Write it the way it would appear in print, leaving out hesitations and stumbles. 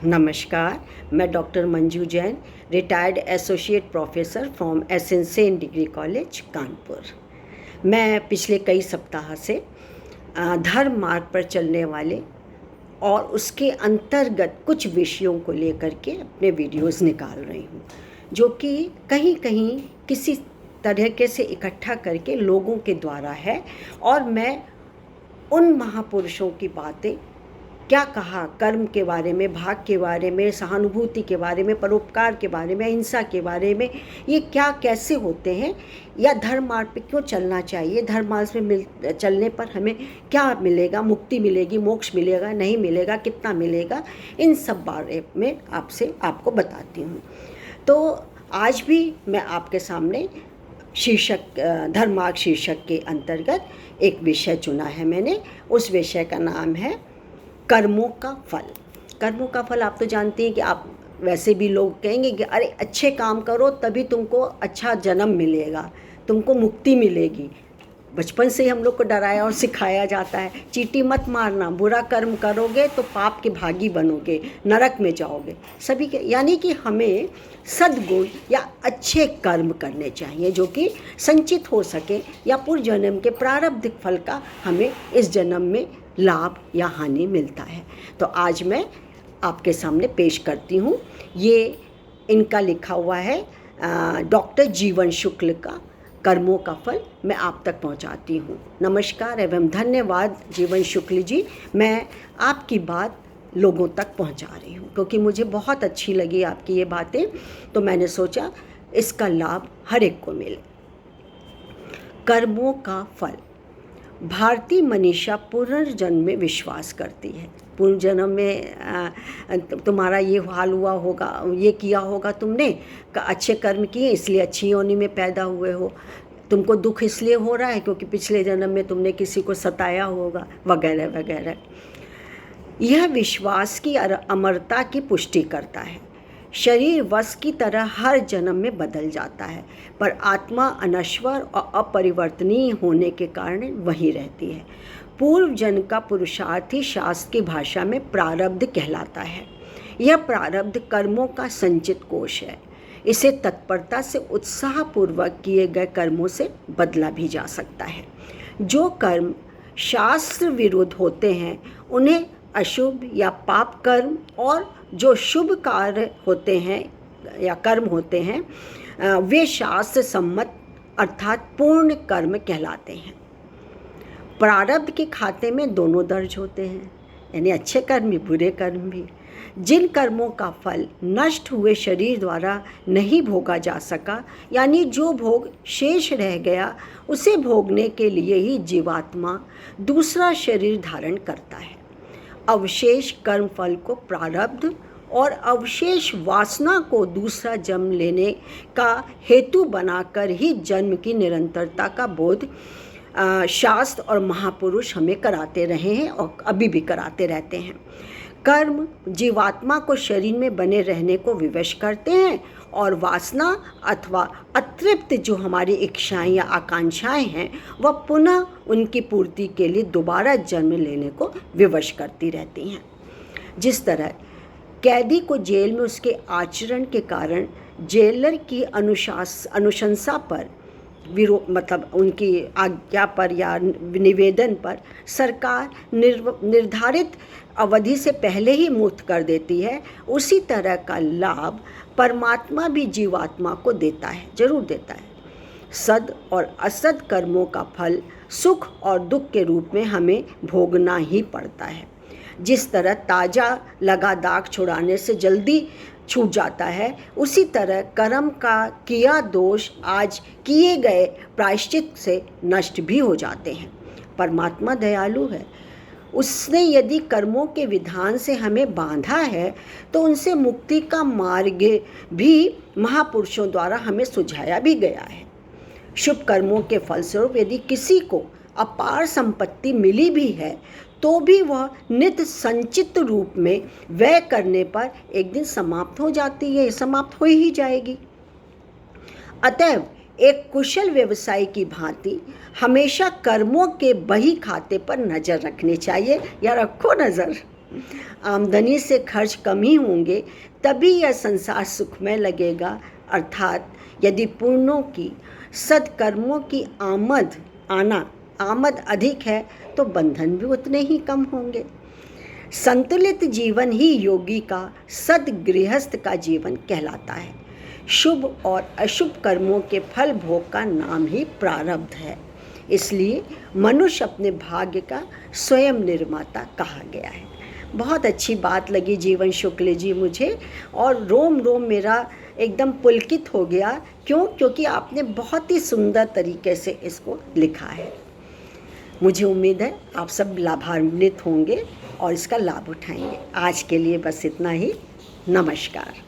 नमस्कार, मैं doctor Manju Jain, retired associate professor from SN. Sen degree college Kanpur. मैं पिछले कई सप्ताह से धर्म मार्ग पर चलने वाले और उसके अंतर्गत कुछ विषयों को लेकर के अपने वीडियोस निकाल रही हूँ, जो कि कहीं कहीं किसी तरीके से इकट्ठा करके लोगों के द्वारा है। और मैं उन महापुरुषों की बातें क्या कहा, कर्म के बारे में, भाग के बारे में, सहानुभूति के बारे में, परोपकार के बारे में, अहिंसा के बारे में, ये क्या कैसे होते हैं, या धर्म मार्ग पे क्यों चलना चाहिए, धर्म मार्ग में चलने पर हमें क्या मिलेगा, मुक्ति मिलेगी, मोक्ष मिलेगा, नहीं मिलेगा, कितना मिलेगा, इन सब बारे में आपको बताती हूँ। तो आज भी मैं आपके सामने धर्म मार्ग शीर्षक के अंतर्गत एक विषय चुना है मैंने। उस विषय का नाम है कर्मों का फल। कर्मों का फल आप तो जानते हैं कि आप वैसे भी लोग कहेंगे कि अरे अच्छे काम करो तभी तुमको अच्छा जन्म मिलेगा, तुमको मुक्ति मिलेगी। बचपन से ही हम लोग को डराया और सिखाया जाता है, चींटी मत मारना, बुरा कर्म करोगे तो पाप के भागी बनोगे, नरक में जाओगे। सभी के यानी कि हमें सद्गुण या अच्छे कर्म करने चाहिए जो कि संचित हो सके, या पूर्व जन्म के प्रारब्ध फल का हमें इस जन्म में लाभ या हानि मिलता है। तो आज मैं आपके सामने पेश करती हूँ, ये इनका लिखा हुआ है डॉक्टर जीवन शुक्ल का कर्मों का फल, मैं आप तक पहुंचाती हूँ। नमस्कार एवं धन्यवाद जीवन शुक्ल जी, मैं आपकी बात लोगों तक पहुंचा रही हूँ क्योंकि मुझे बहुत अच्छी लगी आपकी ये बातें, तो मैंने सोचा इसका लाभ हर एक को मिले। कर्मों का फल। भारतीय मनीषा पुनर्जन्म में विश्वास करती है। पुनर्जन्म में तुम्हारा ये हाल हुआ होगा, ये किया होगा तुमने, अच्छे कर्म किए इसलिए अच्छी योनि में पैदा हुए हो, तुमको दुख इसलिए हो रहा है क्योंकि पिछले जन्म में तुमने किसी को सताया होगा, वगैरह वगैरह। यह विश्वास की अमरता की पुष्टि करता है। शरीर वश की तरह हर जन्म में बदल जाता है, पर आत्मा अनश्वर और अपरिवर्तनीय होने के कारण वहीं रहती है। पूर्व जन्म का पुरुषार्थ ही शास्त्र की भाषा में प्रारब्ध कहलाता है। यह प्रारब्ध कर्मों का संचित कोश है। इसे तत्परता से उत्साहपूर्वक किए गए कर्मों से बदला भी जा सकता है। जो कर्म शास्त्र विरुद्ध होते हैं उन्हें अशुभ या पाप कर्म, और जो शुभ कार्य होते हैं या कर्म होते हैं वे शास्त्र सम्मत अर्थात पूर्ण कर्म कहलाते हैं। प्रारब्ध के खाते में दोनों दर्ज होते हैं, यानी अच्छे कर्म भी बुरे कर्म भी। जिन कर्मों का फल नष्ट हुए शरीर द्वारा नहीं भोगा जा सका, यानी जो भोग शेष रह गया, उसे भोगने के लिए ही जीवात्मा दूसरा शरीर धारण करता है। अवशेष कर्म फल को प्रारब्ध और अवशेष वासना को दूसरा जन्म लेने का हेतु बनाकर ही जन्म की निरंतरता का बोध शास्त्र और महापुरुष हमें कराते रहे हैं और अभी भी कराते रहते हैं। कर्म जीवात्मा को शरीर में बने रहने को विवश करते हैं, और वासना अथवा अतृप्त जो हमारी इच्छाएं या आकांक्षाएं हैं वह पुनः उनकी पूर्ति के लिए दोबारा जन्म लेने को विवश करती रहती हैं। जिस तरह कैदी को जेल में उसके आचरण के कारण जेलर की अनुशंसा पर मतलब उनकी आज्ञा पर या निवेदन पर सरकार निर्धारित अवधि से पहले ही मुक्त कर देती है, उसी तरह का लाभ परमात्मा भी जीवात्मा को देता है, जरूर देता है। सद और असद कर्मों का फल सुख और दुख के रूप में हमें भोगना ही पड़ता है। जिस तरह ताज़ा लगा दाग छुड़ाने से जल्दी छूट जाता है, उसी तरह कर्म का किया दोष आज किए गए प्रायश्चित से नष्ट भी हो जाते हैं। परमात्मा दयालु है, उसने यदि कर्मों के विधान से हमें बांधा है तो उनसे मुक्ति का मार्ग भी महापुरुषों द्वारा हमें सुझाया भी गया है। शुभ कर्मों के फलस्वरूप यदि किसी को अपार संपत्ति मिली भी है तो भी वह नित्य संचित रूप में व्यय करने पर एक दिन समाप्त हो जाती है, समाप्त हो ही जाएगी। अतएव एक कुशल व्यवसायी की भांति हमेशा कर्मों के बही खाते पर नज़र रखनी चाहिए, या रखो नज़र। आमदनी से खर्च कम ही होंगे तभी यह संसार सुखमय लगेगा। अर्थात यदि पुण्यों की, सत्कर्मों की आमद अधिक है तो बंधन भी उतने ही कम होंगे। संतुलित जीवन ही योगी का, सद्गृहस्थ का जीवन कहलाता है। शुभ और अशुभ कर्मों के फल भोग का नाम ही प्रारब्ध है। इसलिए मनुष्य अपने भाग्य का स्वयं निर्माता कहा गया है। बहुत अच्छी बात लगी जीवन शुक्ल जी मुझे, और रोम रोम मेरा एकदम पुलकित हो गया। क्यों? क्योंकि आपने बहुत ही सुंदर तरीके से इसको लिखा है। मुझे उम्मीद है आप सब लाभान्वित होंगे और इसका लाभ उठाएंगे। आज के लिए बस इतना ही। नमस्कार।